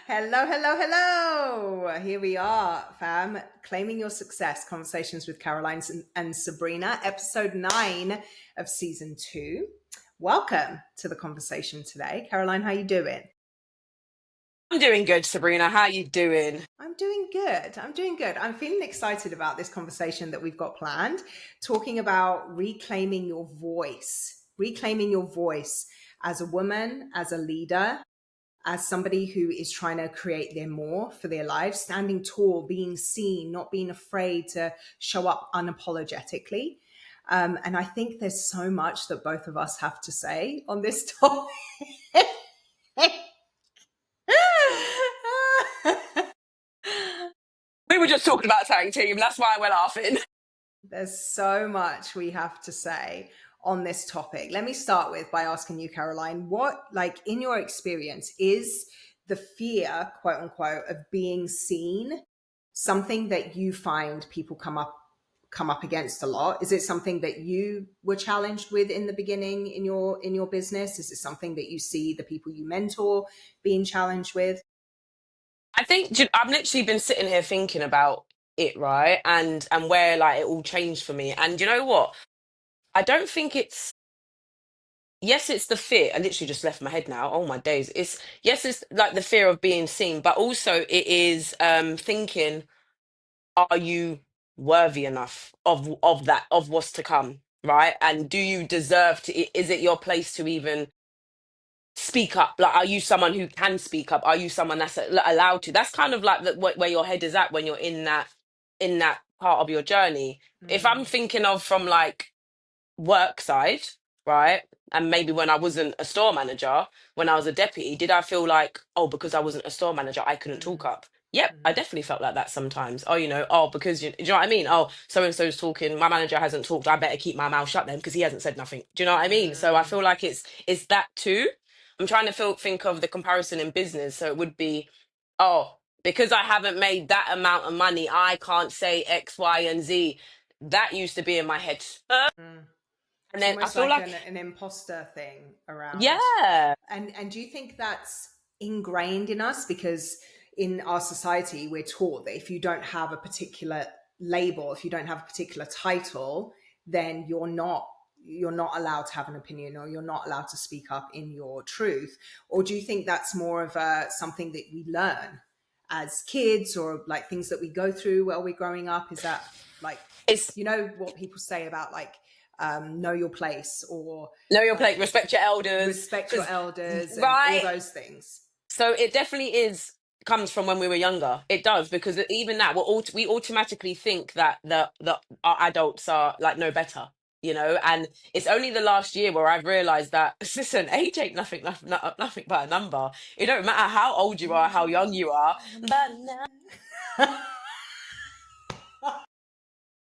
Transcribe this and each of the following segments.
Hello, hello, hello. Here we are, fam. Claiming Your Success Conversations with Caroline and Sabrina, episode 9 of season 2. Welcome to the conversation today. Caroline, how you doing? I'm doing good, Sabrina. How you doing? I'm doing good. I'm doing good. I'm feeling excited about this conversation that we've got planned, talking about reclaiming your voice as a woman, as a leader, as somebody who is trying to create their more for their lives, standing tall, being seen, not being afraid to show up unapologetically. And I think there's so much that both of us have to say on this topic. We were just talking about tag team. That's why we're laughing. There's so much we have to say on this topic. Let me start with by asking you, Caroline, what, like, in your experience, is the fear, quote unquote, of being seen something that you find people come up against a lot? Is it something that you were challenged with in the beginning in your business? Is it something that you see the people you mentor being challenged with? I think I've literally been sitting here thinking about it, right? And where like it all changed for me. And you know what? I don't think it's yes, it's the fear. I literally just left my head now. Oh my days. It's yes, it's like the fear of being seen, but also it is thinking, are you worthy enough of that, of what's to come? Right. And do you deserve to is it your place to even speak up? Like, are you someone who can speak up? Are you someone that's allowed to? That's kind of like where your head is at when you're in that part of your journey. If I'm Mm, thinking of from like work side, right? And maybe when I wasn't a store manager, when I was a deputy, did I feel like, oh, because I wasn't a store manager, I couldn't talk mm, up? Yep, I mm, definitely felt like that sometimes. Oh, oh, because do you know what I mean? Oh, so and so's talking, my manager hasn't talked, I better keep my mouth shut then because he hasn't said nothing. Do you know what I mean? So I mm, feel like it's that too. I'm trying to think of the comparison in business. So it would be, oh, because I haven't made that amount of money, I can't say X, Y, and Z. That used to be in my head. mm. And It's then I almost feel like like, an imposter thing around. yeah, And do you think that's ingrained in us? Because in our society, we're taught that if you don't have a particular label, if you don't have a particular title, then you're not allowed to have an opinion, or you're not allowed to speak up in your truth. Or do you think that's more of a something that we learn as kids, or like things that we go through while we're growing up? Is that like, it's you know, what people say about like, know your place, or know your like plate, respect your elders. respect your Because, elders and all right. those things. So it definitely comes from when we were younger. It does, because even that, we automatically think that the our adults are like no better, And it's only the last year where I've realised that listen, age ain't nothing but a number. It don't matter how old you are, Age how young ain't you are, but now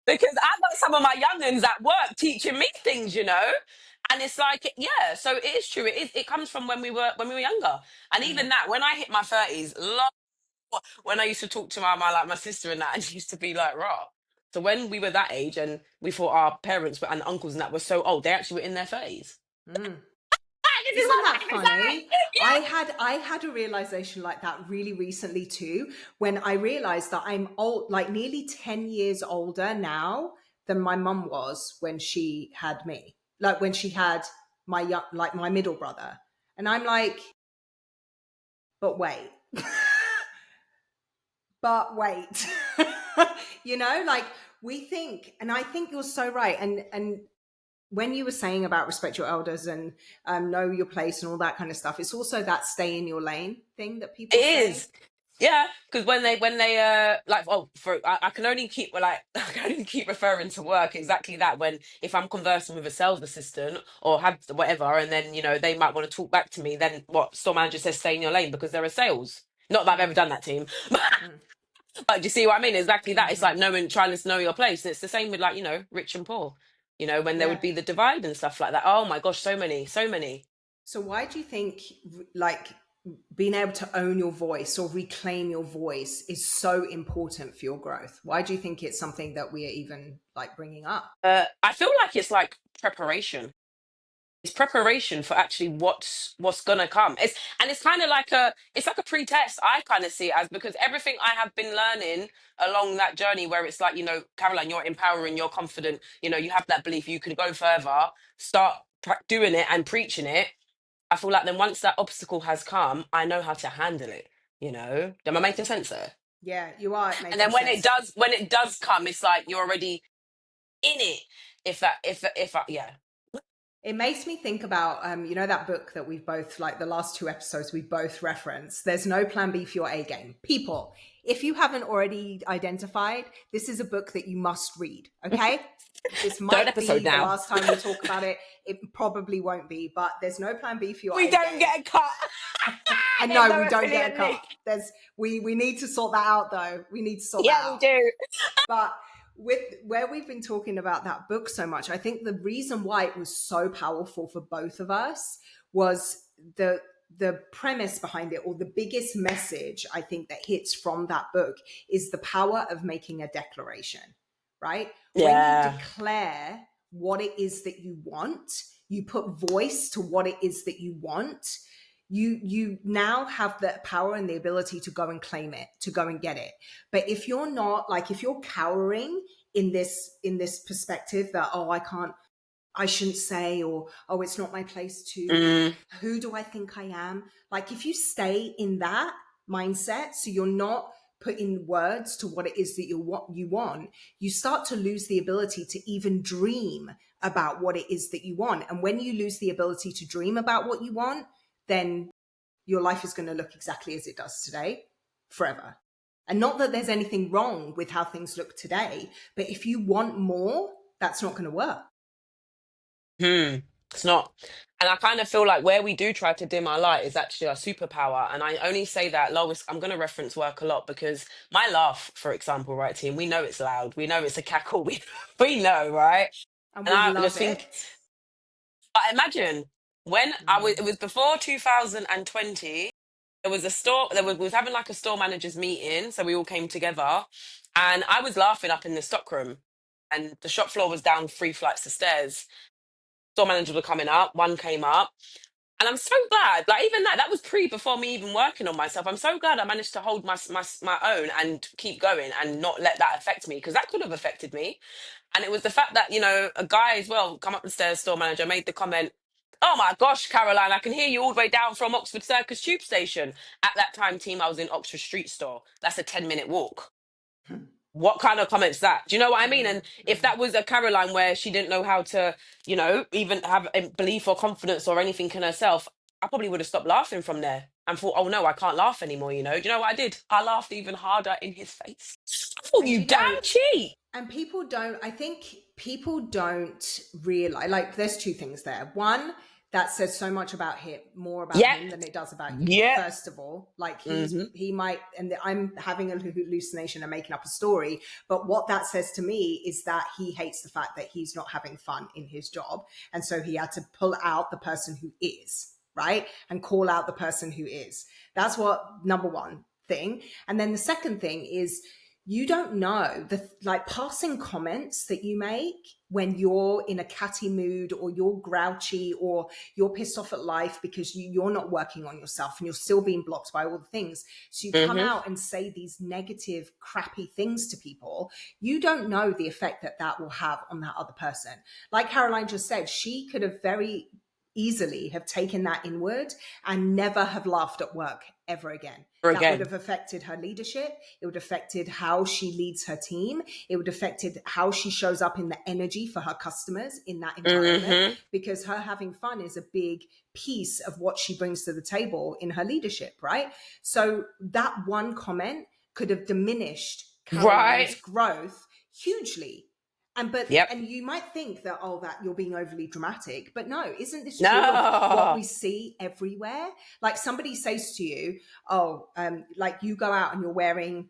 because I got some of my youngins at work teaching me things. And it's like, yeah, so it is true. It comes from when we were younger. And Mm, even that, when I hit my 30s, when I used to talk to my sister and that, and she used to be like, raw. So when we were that age and we thought our parents and uncles and that were so old, they actually were in their 30s. mm. This is Isn't what that I'm saying. funny? I had a realization like that really recently too, when I realized that I'm old, like nearly 10 years older now than my mum was when she had me. Like when she had my young, like my middle brother. And I'm like, but wait. But wait. Like we think, and I think you're so right. And when you were saying about respect your elders and know your place and all that kind of stuff, it's also that stay in your lane thing that It people say. is. Yeah, because when they like, oh, I can only keep I can only keep referring to work exactly that, when if I'm conversing with a sales assistant or have whatever, and then they might want to talk back to me, then what store manager says, stay in your lane because they're a sales. Not that I've ever Mm, done that, team. mm, But do you see what I mean? Exactly that. It's hmm. like knowing, trying to know your place. And it's the same with like, rich and poor. When there Yeah. would be the divide and stuff like that. Oh my gosh, so many, so many. So why do you think like being able to own your voice or reclaim your voice is so important for your growth? Why do you think it's something that we are even like bringing up? I feel like it's like preparation. It's preparation for actually what's gonna come. It's kind of like a pre-test. I kind of see it as, because everything I have been learning along that journey, where it's like, Caroline, you're empowering, you're confident, you have that belief, you can go further, start doing it and preaching it. I feel like then once that obstacle has come, I know how to handle it. Am I making sense there? Yeah, you are And making then sense. when it does come, it's like you're already in it. Yeah. It makes me think about, that book that we've both, like the last two episodes, we both referenced. There's no plan B for your A game. People, if you haven't already identified, this is a book that you must read, okay? This Third might episode be the now. last time we talk about it. It probably won't be, but there's no plan B for your We A don't game. get a cut. And There's no, no we don't get a affiliate cut. link. We need to sort that out though. We need to sort that Yeah, we out. do. But with where we've been talking about that book so much, I think the reason why it was so powerful for both of us was the premise behind it, or the biggest message I think that hits from that book, is the power of making a declaration, right? When you Yeah. declare what it is that you want, you put voice to what it is that you want, you now have the power and the ability to go and claim it, to go and get it. But if you're not, like, if you're cowering in this perspective that, oh, I can't, I shouldn't say, or oh, it's not my place to, or Mm, who do I think I am, like if you stay in that mindset, so you're not putting words to what it is that you want, you start to lose the ability to even dream about what it is that you want. And when you lose the ability to dream about what you want, then your life is going to look exactly as it does today forever. And not that there's anything wrong with how things look today, but if you want more, that's not going to work. hmm. It's not. And I kind of feel like where we do try to dim our light is actually our superpower. And I only say that, Lois, I'm going to reference work a lot, because my laugh, for example, right, team, we know it's loud. We know it's a cackle. We know, right? And And we I love just think, it. but imagine when it Mm. was before 2020. There was a store, we was having like a store managers meeting, so we all came together, and I was laughing up in the stockroom, and the shop floor was down 3 flights of stairs. Store managers were coming up, one came up, and I'm so glad, like, even that was before me even working on myself. I'm so glad I managed to hold my own and keep going and not let that affect me, because that could have affected me. And it was the fact that, a guy as well come up the stairs, store manager, made the comment, "Oh my gosh, Caroline, I can hear you all the way down from Oxford Circus tube station." At that time, team, I was in Oxford Street Store. That's a 10-minute walk. What kind of comments that? Do you know what I mean? Mm, And if that was a Caroline where she didn't know how to, even have a belief or confidence or anything in herself, I probably would have stopped laughing from there and thought, "Oh no, I can't laugh anymore." Do you know what I did? I laughed even harder in his face. I thought, and "You you know, damn cheat." and people don't, I think people don't realize, like, there's two things there. One, that says so much about him, more about Yep. him than it does about you. Yep. First of all, like, Mm-hmm. he might, and I'm having a hallucination and making up a story, but what that says to me is that he hates the fact that he's not having fun in his job, and so he had to pull out the person who is, right, and call out the person who is. That's what number one thing. And then the second thing is, you don't know the, like, passing comments that you make when you're in a catty mood, or you're grouchy, or you're pissed off at life because you're not working on yourself and you're still being blocked by all the things. So you come Mm-hmm. out and say these negative, crappy things to people. You don't know the effect that that will have on that other person. Like Caroline just said, she could have very easily have taken that inward and never have laughed at work ever again. Or That would again. have affected her leadership. It would have affected how she leads her team. It would have affected how she shows up in the energy for her customers in that environment, Mm-hmm. because her having fun is a big piece of what she brings to the table in her leadership, right? So that one comment could have diminished Caroline's Right. growth hugely. Yep. And you might think that, oh, that you're being overly dramatic, but no, isn't this true of what No. we see everywhere? Like, somebody says to you, oh, like, you go out and you're wearing,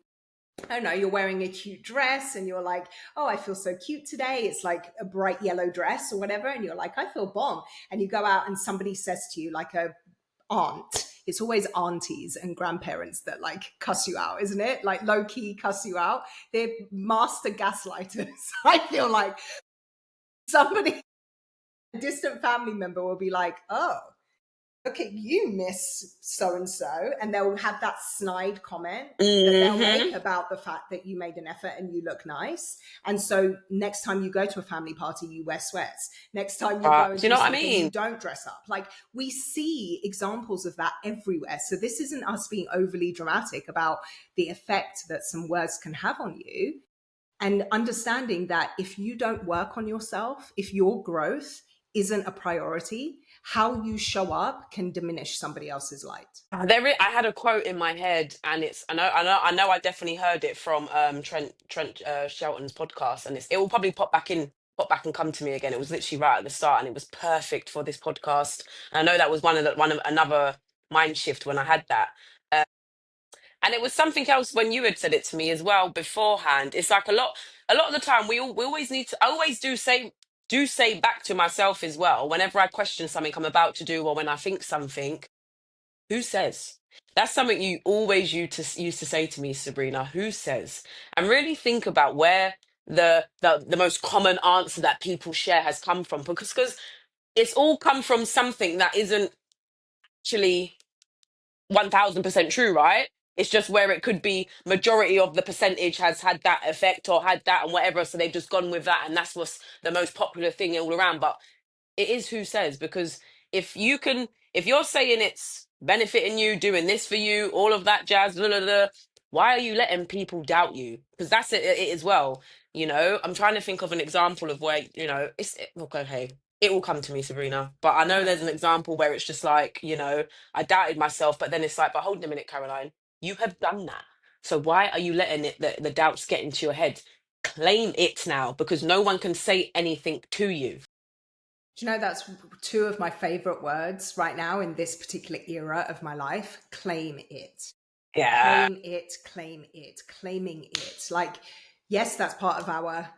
I don't know, you're wearing a cute dress and you're like, oh, I feel so cute today. It's like a bright yellow dress or whatever. And you're like, I feel bomb. And you go out and somebody says to you, like a aunt, it's always aunties and grandparents that, like, cuss you out, isn't it? Like, low key cuss you out. They're master gaslighters. I feel like somebody A distant family member will be like, oh, look at you, Miss So and so. And they'll have that snide comment that they'll make Hmm. about the fact that you made an effort and you look nice. And so next time you go to a family party, you wear sweats. Next time you go and Do you do know what I something, you mean? don't dress up. Like, we see examples of that everywhere. So this isn't us being overly dramatic about the effect that some words can have on you, and understanding that if you don't work on yourself, if your growth isn't a priority, how you show up can diminish somebody else's light. I had a quote in my head, and it's I definitely heard it from Trent Shelton's podcast, and it will probably pop back and come to me again. It was literally right at the start, and it was perfect for this podcast. And I know that was one of another mind shift when I had that. Uh, and it was something else when you had said it to me as well beforehand. It's like a lot of the time we always need to. I always do say back to myself as well whenever I question something I'm about to do, or when I think something. Who says? That's something you always used to say to me, Sabrina. Who says? And really think about where the most common answer that people share has come from, because it's all come from something that isn't actually 1000% true, right? It's just where it could be majority of the percentage has had that effect or had that and whatever, so they've just gone with that, and that's what's the most popular thing all around. But it is who says, because if you're saying it's benefiting you, doing this for you, all of that jazz, blah, blah, blah, why are you letting people doubt you? Because that's it as well. I'm trying to think of an example of where, okay, hey, it will come to me, Sabrina. But I know there's an example where it's just like, I doubted myself, but then it's like, but hold on a minute, Caroline, you have done that. So why are you letting the doubts get into your head? Claim it now, because no one can say anything to you. Do you know that's two of my favorite words right now in this particular era of my life? Claim it. Yeah. Claim it, claim it, claiming it. Like, yes, that's part of our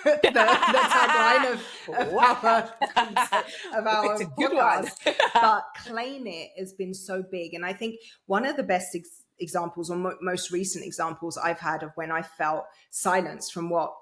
the tagline of Wow. It's a our good one. podcast. But claim it has been so big. And I think one of the best examples, or most recent examples I've had of when I felt silence from what,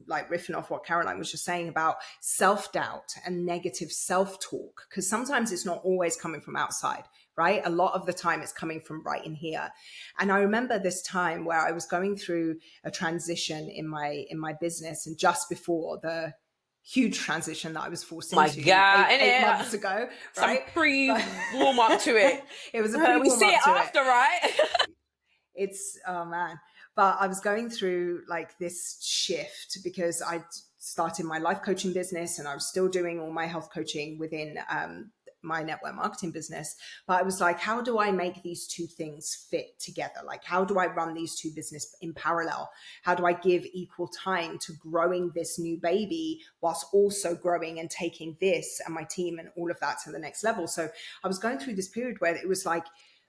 like riffing off what Caroline was just saying about self-doubt and negative self-talk, because sometimes it's not always coming from outside, right? A lot of the time it's coming from right in here. And I remember this time where I was going through a transition in my business, and just before the huge transition that I was forced My into God. eight And months ago, some right? pre But warm up to it. it was a We pre-warm see up it to it. after, right? It's, oh man. But I was going through like this shift because I started my life coaching business, and I was still doing all my health coaching within my network marketing business. But I was like, how do I make these two things fit together? Like, how do I run these two business in parallel? How do I give equal time to growing this new baby whilst also growing and taking this and my team and all of that to the next level? So I was going through this period where it was like,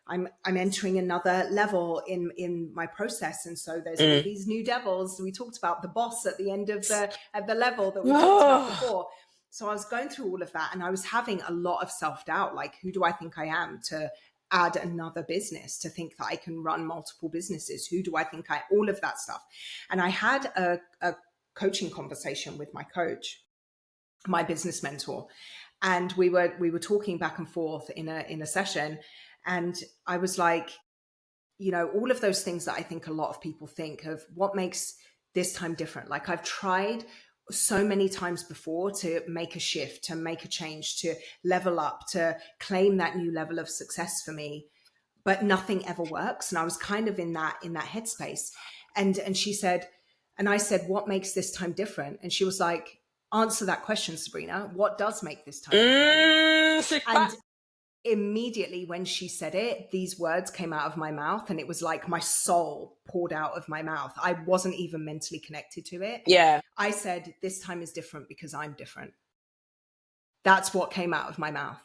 I'm entering another level in my process, and so there's all Mm. these new devils. We talked about the boss at the end of the level that we talked about Oh, before. So I was going through all of that, and I was having a lot of self-doubt. Like, who do I think I am to add another business, to think that I can run multiple businesses? Who do I think all of that stuff? And I had a coaching conversation with my coach, my business mentor, and we were talking back and forth in a session, and I was like, all of those things that I think a lot of people think of, what makes this time different. Like, I've tried so many times before to make a shift, to make a change, to level up, to claim that new level of success for me, but nothing ever works. And I was kind of in that headspace. And she said, and I said, what makes this time different? And she was like, answer that question, Sabrina. What does make this time different? sick And back. immediately when she said it, these words came out of my mouth, and it was like my soul poured out of my mouth. I wasn't even mentally connected to it. Yeah. I said, this time is different because I'm different. That's what came out of my mouth.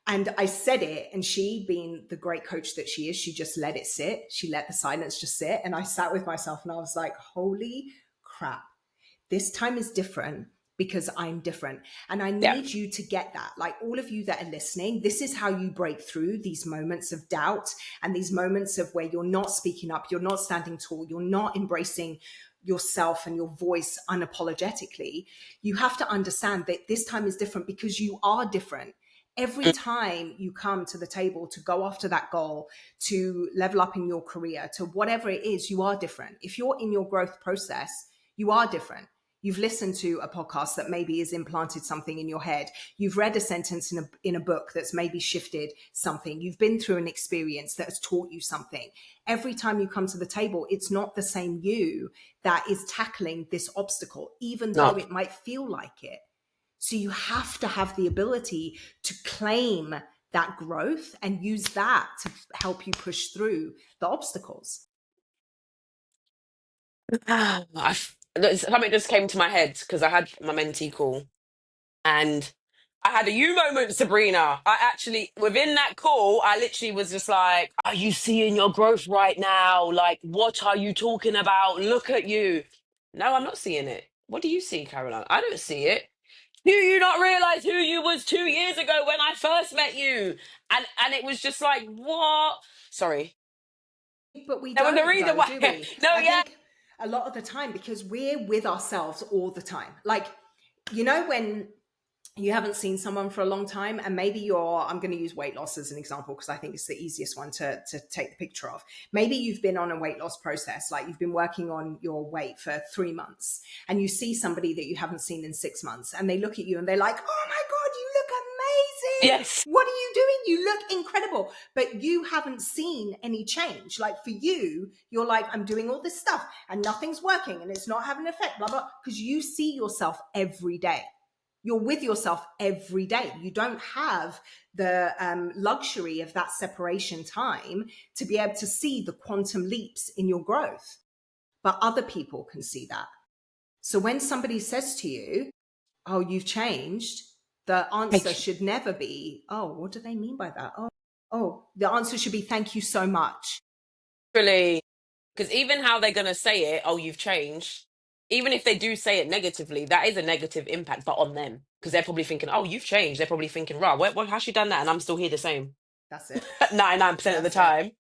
And I said it, and she, being the great coach that she is, she just let it sit. She let the silence just sit. And I sat with myself and I was like, holy crap, this time is different because I'm different. And I Yeah. need you to get that. Like, all of you that are listening, this is how you break through these moments of doubt and these moments of where you're not speaking up, you're not standing tall, you're not embracing yourself and your voice unapologetically, you have to understand that this time is different because you are different. Every time you come to the table to go after that goal, to level up in your career, to whatever it is, you are different. If you're in your growth process, you are different. You've listened to a podcast that maybe has implanted something in your head. You've read a sentence in a book that's maybe shifted something. You've been through an experience that has taught you something. Every time you come to the table, it's not the same you that is tackling this obstacle, even though No. it might feel like it. So you have to have the ability to claim that growth and use that to help you push through the obstacles. Something just came to my head because I had my mentee call and I had a you moment, Sabrina. I actually, within that call, I literally was just like, are you seeing your growth right now? Like, what are you talking about? Look at you. No, I'm not seeing it. What do you see, Caroline? I don't see it. Do you not realize who you was 2 years ago when I first met you? And it was just like, what? Sorry. But we There was a don't, reason though, why. do we? No, I yeah. think a lot of the time, because we're with ourselves all the time. Like, when you haven't seen someone for a long time, and maybe I'm going to use weight loss as an example because I think it's the easiest one to take the picture of. Maybe you've been on a weight loss process, like you've been working on your weight for 3 months, and you see somebody that you haven't seen in 6 months, and they look at you and they're like, oh my God, you look amazing. Yes. What are you doing? You look incredible. But you haven't seen any change. Like for you, you're like, I'm doing all this stuff and nothing's working and it's not having an effect, blah, blah, because you see yourself every day. You're with yourself every day. You don't have the luxury of that separation time to be able to see the quantum leaps in your growth. But other people can see that. So when somebody says to you, oh, you've changed, the answer Like, should never be, oh, what do they mean by that? The answer should be, thank you so much. literally. Because even how they're going to say it, oh, you've changed, even if they do say it negatively, that is a negative impact, but on them. Because they're probably thinking, oh, you've changed. They're probably thinking, right, how's she done that? And I'm still here the same. That's it. 99% of the That's it. time.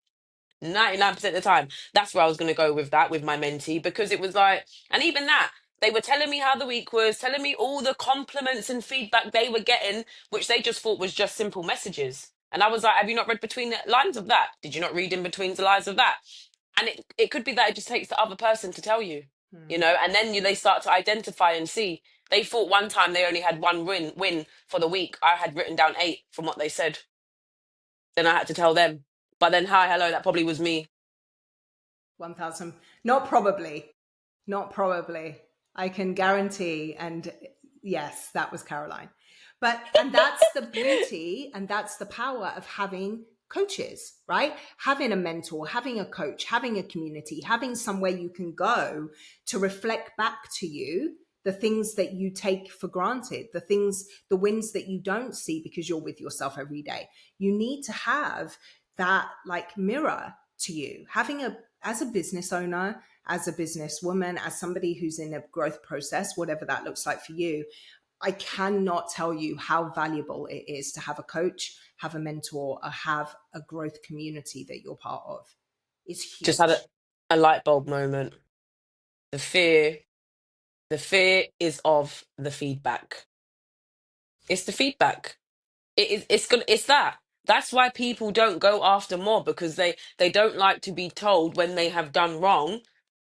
99% of the time. That's where I was going to go with that with my mentee because it was like, and even that, they were telling me how the week was, telling me all the compliments and feedback they were getting, which they just thought was just simple messages. And I was like, have you not read between the lines of that? Did you not read in between the lines of that? And it could be that it just takes the other person to tell you, and then they start to identify and see. They thought one time they only had one win for the week. I had written down 8 from what they said. Then I had to tell them. But then, hi, hello, that probably was me. 1,000. Not probably. Not probably. I can guarantee. And yes, that was Caroline. And that's the beauty and that's the power of having coaches, right? Having a mentor, having a coach, having a community, having somewhere you can go to reflect back to you the things that you take for granted, the wins that you don't see because you're with yourself every day. You need to have that like mirror to you. As a business owner, as a businesswoman, as somebody who's in a growth process, whatever that looks like for you, I cannot tell you how valuable it is to have a coach, have a mentor, or have a growth community that you're part of. It's Just had huge. a light bulb moment. The fear, the fear is of the feedback. It's the feedback. It's that. That's why people don't go after more because they don't like to be told when they have done wrong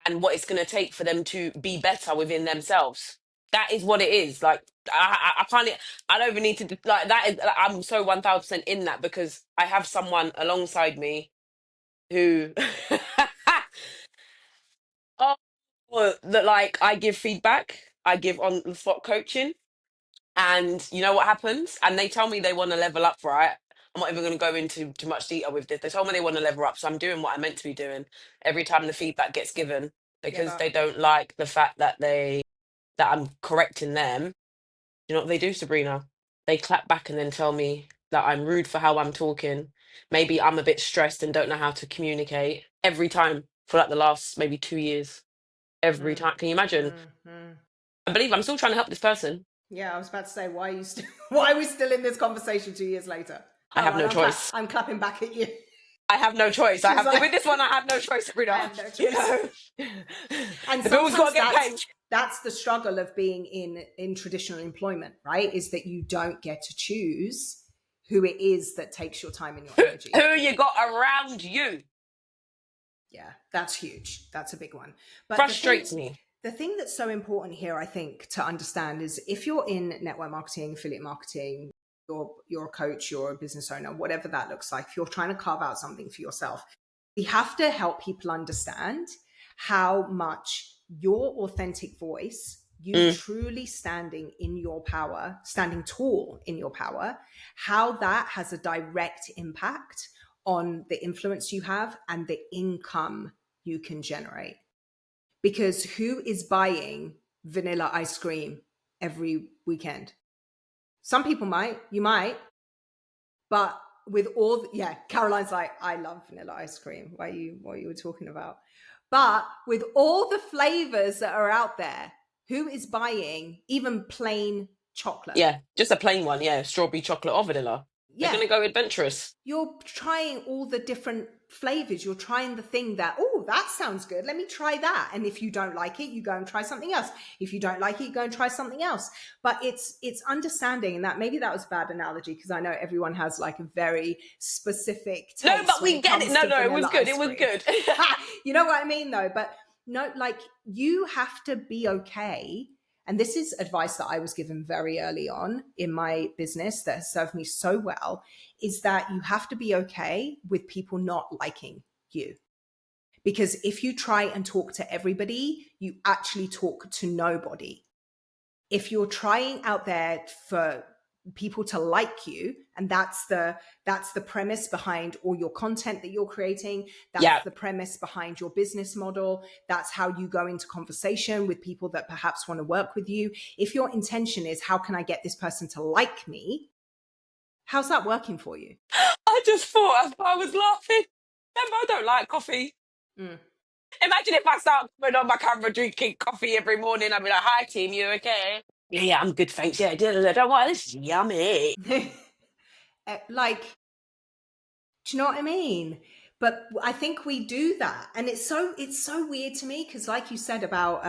and what it's going to take for them to be better within themselves. That is what it is. Like I can't. I don't even need to like that. I'm so 1,000% in that because I have someone alongside me who oh, that like I give feedback. I give on the spot coaching. And you know what happens? And they tell me they want to level up, right? I'm not even going to go into too much detail with this. They told me they want to level up, so I'm doing what I'm meant to be doing every time the feedback gets given Yeah, because but they don't like the fact that I'm correcting them. You know what they do, Sabrina? They clap back and then tell me that I'm rude for how I'm talking. Maybe I'm a bit stressed and don't know how to communicate every time for like the last maybe 2 years. Every mm, time. Can you imagine? mm, mm. I believe I'm still trying to help this person. Yeah, I was about to say, why are we still in this conversation 2 years later? I have Caroline, no choice. I'm clapping back at you. I have no choice. I She's have to, like, with this one. I have no choice, I Sabrina. have no You choice. know, And the bills got to sometimes get paid. that's the struggle of being in traditional employment, right? Is that you don't get to choose who it is that takes your time and your energy. Who you got around you Yeah, that's huge. That's a big one. But frustrates me. the thing that's so important here, I think, to understand is if you're in network marketing, affiliate marketing, you're a coach, you're a business owner, whatever that looks like, if you're trying to carve out something for yourself, we have to help people understand how much your authentic voice, you Mm. truly standing in your power, standing tall in your power, how that has a direct impact on the influence you have and the income you can generate. Because who is buying vanilla ice cream every weekend? Some people might, you might, but with all, yeah, Caroline's like, I love vanilla ice cream. What you were talking about? But with all the flavors that are out there, who is buying even plain chocolate? Yeah, just a plain one. Yeah, strawberry, chocolate, or vanilla. They're Yeah, gonna go adventurous. you're trying all the different flavors. You're trying the thing that, oh, that sounds good. Let me try that. And if you don't like it, you go and try something else. If you don't like it, you go and try something else. But it's understanding, and that maybe that was a bad analogy because I know everyone has like a very specific No, taste but when we it get it. comes No, to no, it was vanilla good. It ice was cream. good. You know what I mean, though? But no, like you have to be okay. And this is advice that I was given very early on in my business that has served me so well, is that you have to be okay with people not liking you. Because if you try and talk to everybody, you actually talk to nobody. If you're trying out there for people to like you, and that's the premise behind all your content that you're creating, that's Yeah, the premise behind your business model, that's how you go into conversation with people that perhaps want to work with you. If your intention is how can I get this person to like me, how's that working for you? I just thought I was laughing. Remember, I don't like coffee. Mm. Imagine if I start coming on my camera drinking coffee every morning. I'd be like, "Hi, team, you okay?" Yeah, yeah, I'm good, thanks. Yeah, don't worry, this is yummy. Like, do you know what I mean? But I think we do that, and it's so weird to me because, like you said about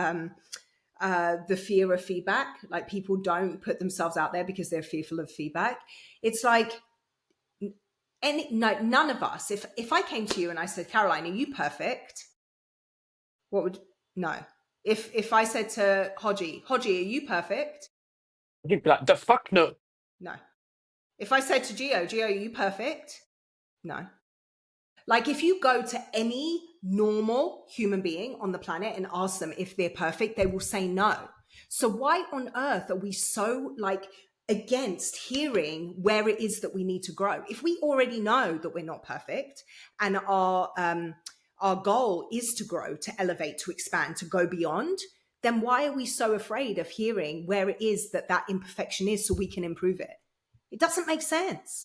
the fear of feedback, like people don't put themselves out there because they're fearful of feedback. It's like no, none of us. If I came to you and I said, Caroline, are you perfect? What would no? If I said to Hodgie, are you perfect? You'd be like, "The fuck no." No. If I said to Geo, are you perfect? No. Like if you go to any normal human being on the planet and ask them if they're perfect, they will say no. So why on earth are we so like against hearing where it is that we need to grow? If we already know that we're not perfect and our goal is to grow, to elevate, to expand, to go beyond, then why are we so afraid of hearing where it is that that imperfection is so we can improve it? It doesn't make sense.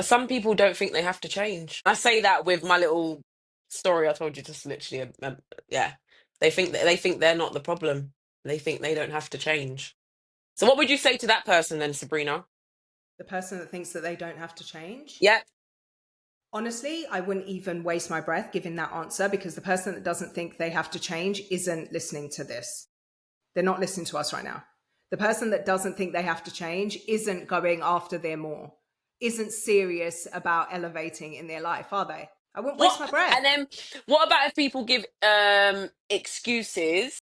Some people don't think they have to change. I say that with my little story I told you just literally. Yeah, they think they're not the problem. They think they don't have to change. So, what would you say to that person then, Sabrina? The person that thinks that they don't have to change. Yeah, Honestly, I wouldn't even waste my breath giving that answer because the person that doesn't think they have to change isn't listening to this. They're not listening to us right now. The person that doesn't think they have to change isn't going after their more, isn't serious about elevating in their life, are they? I wouldn't waste my what? breath. And then what about if people give excuses?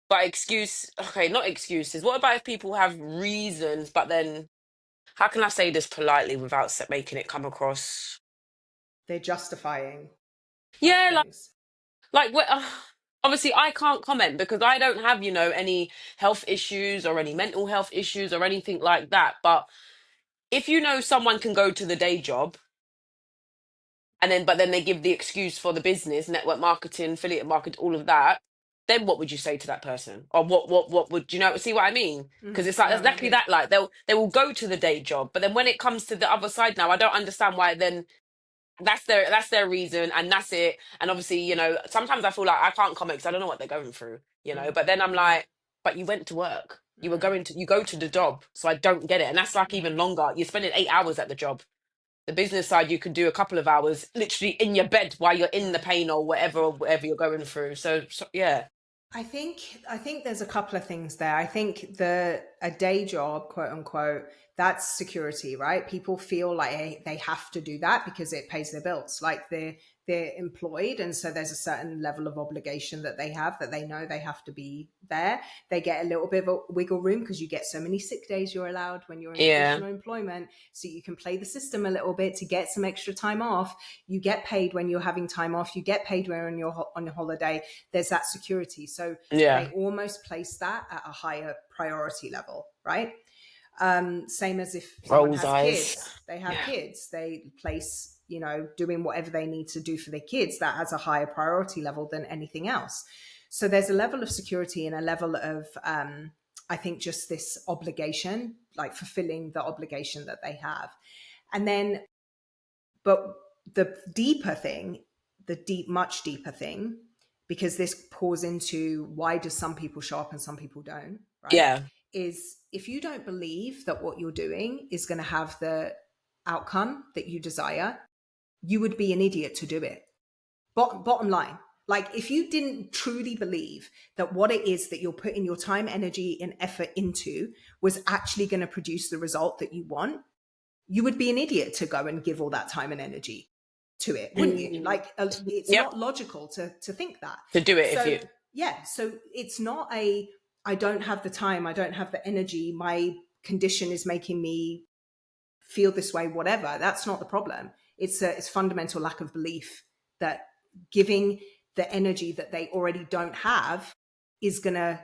But excuse, okay, not excuses. What about if people have reasons, but then how can I say this politely without making it come across? They're justifying like Yeah, things. like obviously I can't comment because I don't have, any health issues or any mental health issues or anything like that. But if someone can go to the day job and then but then they give the excuse for the business, network marketing, affiliate market, all of that, then what would you say to that person? Or what would see what I mean? Because it's like No, I exactly do. that. Like they will go to the day job, but then when it comes to the other side now, I don't understand why then that's their reason and that's it. And obviously, sometimes I feel like I can't comment because I don't know what they're going through, Mm, but then I'm mm, like, but you went to work, mm, you go to the job, so I don't get it. And that's like mm. even longer, you're spending 8 hours at the job. The business side, you could do a couple of hours literally in your bed while you're in the pain or whatever you're going through. So yeah. I think there's a couple of things there. I think a day job, quote unquote, that's security, right? People feel like they have to do that because it pays their bills. Like they're employed, and so there's a certain level of obligation that they have, that they know they have to be there. They get a little bit of a wiggle room because you get so many sick days you're allowed when you're in Yeah. traditional employment, so you can play the system a little bit to get some extra time off. You get paid when you're having time off. You get paid when you're on your holiday. There's that security. So they Yeah. almost place that at a higher priority level, right? Same as if someone Rolls has eyes. kids, they have Yeah. kids, they place, doing whatever they need to do for their kids, that has a higher priority level than anything else. So there's a level of security and a level of, I think, just this obligation, like fulfilling the obligation that they have. And then, but the deeper thing, much deeper thing, because this pours into why do some people show up and some people don't, right? Yeah. Is if you don't believe that what you're doing is going to have the outcome that you desire, you would be an idiot to do it. Bottom line. Like, if you didn't truly believe that what it is that you're putting your time, energy, and effort into was actually going to produce the result that you want, you would be an idiot to go and give all that time and energy to it, wouldn't you? Like, it's Yep. not logical to think that. To do it if So you. yeah, so it's not I don't have the time, I don't have the energy, my condition is making me feel this way, whatever. That's not the problem. It's fundamental lack of belief that giving the energy that they already don't have is gonna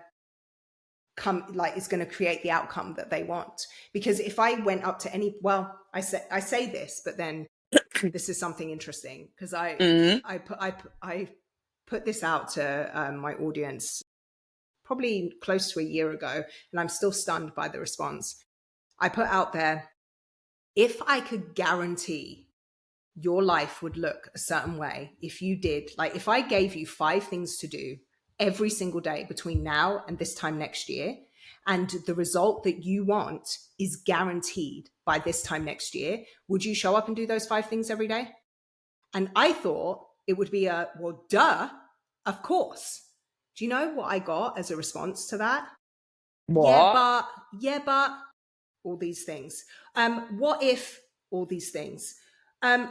is going to create the outcome that they want. Because if I went up to I say this, but then this is something interesting, because Mm. I put this out to my audience probably close to a year ago, and I'm still stunned by the response. I put out there, if I could guarantee your life would look a certain way if you did, like, if I gave you 5 things to do every single day between now and this time next year, and the result that you want is guaranteed by this time next year, would you show up and do those 5 things every day? And I thought it would be well, duh, of course. Do you know what I got as a response to that? Yeah, What? but, yeah, but, all these things. What if all these things? Um,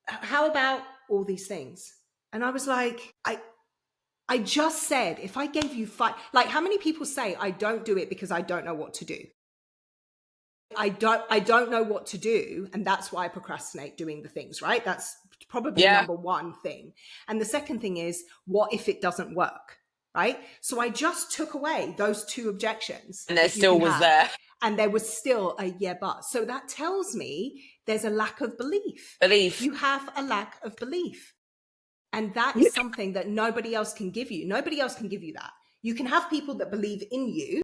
how about all these things? And I was like, I just said, if I gave you 5, like, how many people say I don't do it because I don't know what to do? I don't know what to do, and that's why I procrastinate doing the things, right? That's probably Yeah. number one thing. And the second thing is, what if it doesn't work? Right? So I just took away those 2 objections And there that you still can was have, there. and there was still a yeah but. So that tells me there's a lack of belief. Belief. You have a lack of belief. And that is something that nobody else can give you. Nobody else can give you that. You can have people that believe in you.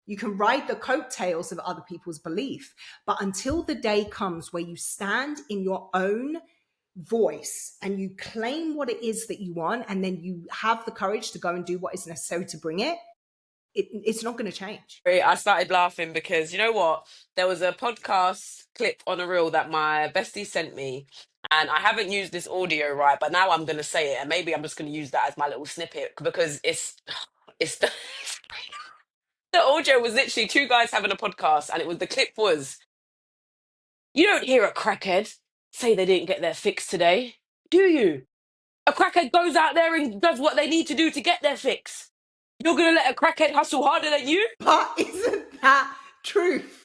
You can ride the coattails of other people's belief. But until the day comes where you stand in your own voice and you claim what it is that you want, and then you have the courage to go and do what is necessary to bring it, it's not going to change. I started laughing because you know what? There was a podcast clip on a reel that my bestie sent me, and I haven't used this audio right, but now I'm going to say it, and maybe I'm just going to use that as my little snippet because it's the audio was literally two guys having a podcast, and the clip was, you don't hear a crackhead say they didn't get their fix today, do you? A crackhead goes out there and does what they need to do to get their fix. You're going to let a crackhead hustle harder than you? But isn't that truth?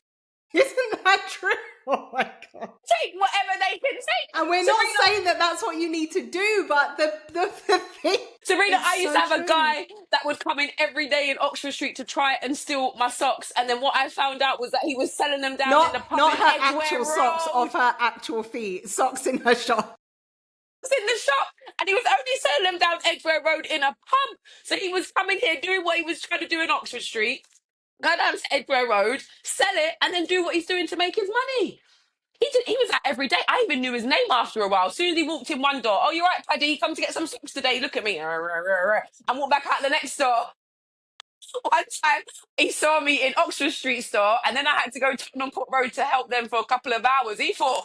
Isn't that true? Oh my God. Take whatever they can take. And we're not Serena, saying that that's what you need to do, but the thing, Serena, I it's used to so have a true. guy that would come in every day in Oxford Street to try and steal my socks. And then what I found out was that he was selling them down in Not the pub not in her Edgware actual socks Road. off her actual feet, socks in her shop. Was in the shop and he was only selling them down Edgware Road in a pub. So he was coming here doing what he was trying to do in Oxford Street, go down to Edgware Road, sell it, and then do what he's doing to make his money. He was at every day. I even knew his name after a while. As soon as he walked in one door, oh, you're right, Paddy, come to get some socks today. Look at me. And walk back out the next door. One time he saw me in Oxford Street store, and then I had to go to Tottenham Court Road to help them for a couple of hours. He thought,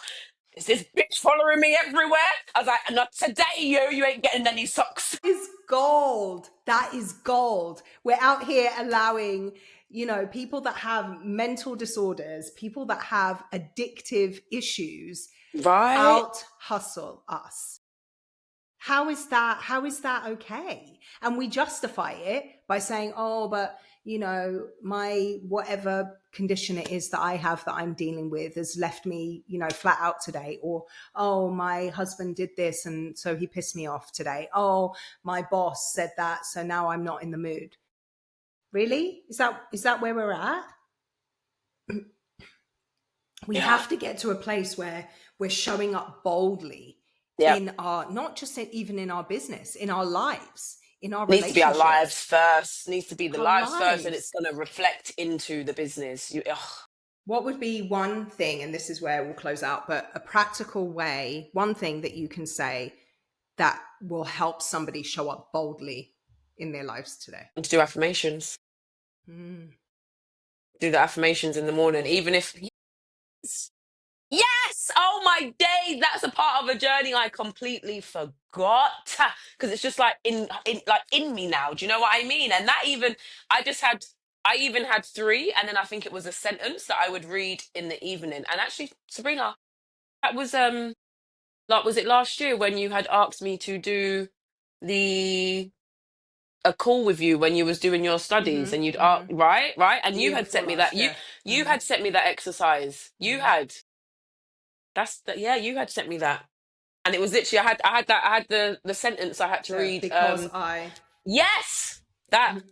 Is this bitch following me everywhere? I was like, not today, you ain't getting any socks. Is gold. That is gold. We're out here allowing, people that have mental disorders, people that have addictive issues Right? out hustle us. How is that okay? And we justify it by saying, oh, but my whatever condition it is that I have that I'm dealing with has left me, flat out today. Or, oh, my husband did this and so he pissed me off today. Oh, my boss said that, so now I'm not in the mood. Really? Is that where we're at? We Yeah. have to get to a place where we're showing up boldly Yeah. in our, not just even in our business, in our lives, in our Needs to be our lives relationships, first. Needs to be the our lives first, and it's lives. going to reflect into the business. Ugh. What would be one thing, and this is where we'll close out, but a practical way, one thing that you can say that will help somebody show up boldly in their lives today? And to do affirmations. Mm. Do the affirmations in the morning, even if yes, oh my days, that's a part of a journey I completely forgot because it's just like in me now. Do you know what I mean? And that even I even had three, and then I think it was a sentence that I would read in the evening. And actually, Sabrina, that was like was it last year when you had asked me to do the a call with you when you was doing your studies and you'd Mm-hmm. right, and The you year had before sent me that last, yeah. you Mm-hmm. had sent me that exercise. You Mm-hmm. had that's that yeah, you had sent me that. And it was literally I had the sentence I had to read. Because I, Yes, that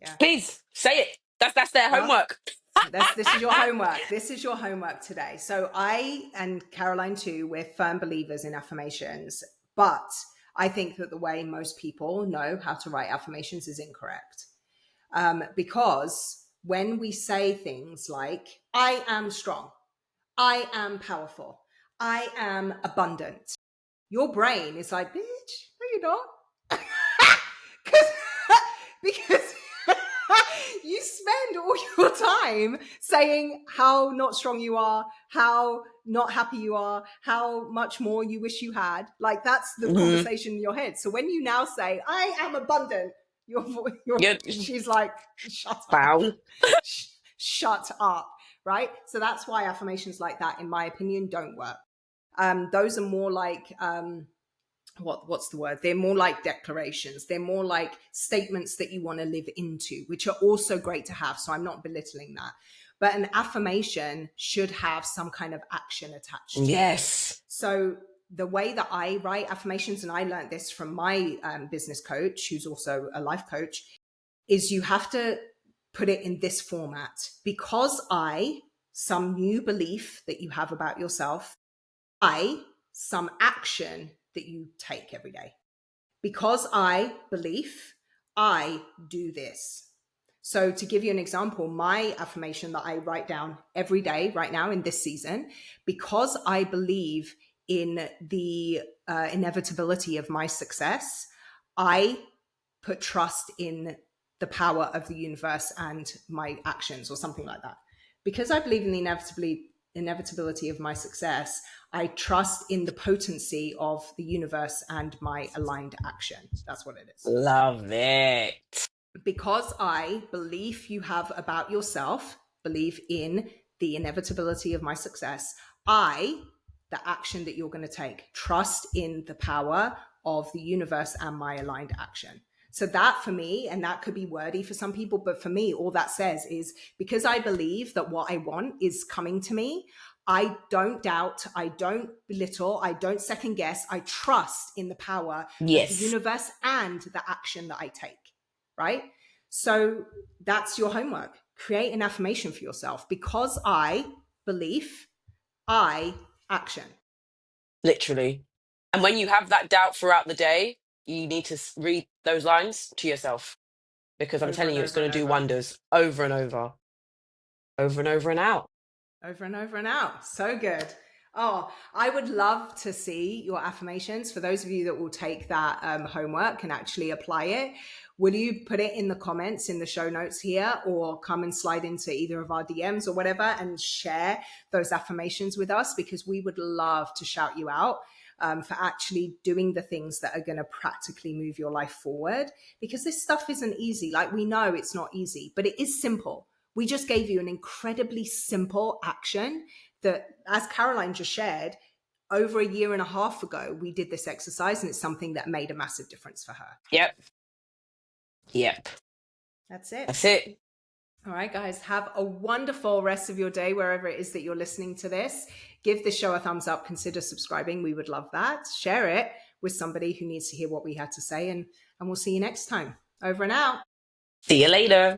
yeah. please say it. That's their Well, homework. this is your homework. This is your homework today. So I and Caroline too, we're firm believers in affirmations, but I think that the way most people know how to write affirmations is incorrect. Because when we say things like, I am strong, I am powerful, I am abundant, your brain is like, bitch, no, you're not. 'Cause- because you spend all your time saying how not strong you are, how not happy you are, how much more you wish you had. Like that's the Hmm. conversation in your head. So when you now say, I am abundant, You're she's like, shut up. down. Shut up. Right. So that's why affirmations like that, in my opinion, don't work. Those are more like what's the word? They're more like declarations. They're more like statements that you want to live into, which are also great to have. So I'm not belittling that. But an affirmation should have some kind of action attached to it. Yes. So the way that I write affirmations, and I learned this from my business coach, who's also a life coach, is you have to put it in this format. Because some new belief that you have about yourself, some action that you take every day. Because belief, I do this. So to give you an example, my affirmation that I write down every day right now in this season, because I believe in the inevitability of my success, I put trust in the power of the universe and my actions, or something like that. Because I believe in the inevitability of my success, I trust in the potency of the universe and my aligned action. That's what it is. Love it. Because belief you have about yourself, believe in the inevitability of my success, the action that you're going to take, trust in the power of the universe and my aligned action. So that for me, and that could be wordy for some people, but for me, all that says is because I believe that what I want is coming to me, I don't doubt, I don't belittle, I don't second guess, I trust in the power of the Yes. universe and the action that I take, right? So that's your homework. Create an affirmation for yourself. Because belief, I action. Literally. And when you have that doubt throughout the day, you need to read those lines to yourself because I'm Over telling and you, it's over going and to do over. wonders over and over, over and over and out. Over and over and out. So good. Oh, I would love to see your affirmations. For those of you that will take that homework and actually apply it, will you put it in the comments in the show notes here, or come and slide into either of our DMs or whatever and share those affirmations with us? Because we would love to shout you out for actually doing the things that are going to practically move your life forward. Because this stuff isn't easy. Like, we know it's not easy, but it is simple. We just gave you an incredibly simple action that, as Caroline just shared, over a year and a half ago, we did this exercise, and it's something that made a massive difference for her. Yep. Yep. That's it. That's it. All right, guys, have a wonderful rest of your day, wherever it is that you're listening to this. Give this show a thumbs up. Consider subscribing. We would love that. Share it with somebody who needs to hear what we had to say, and we'll see you next time. Over and out. See you later.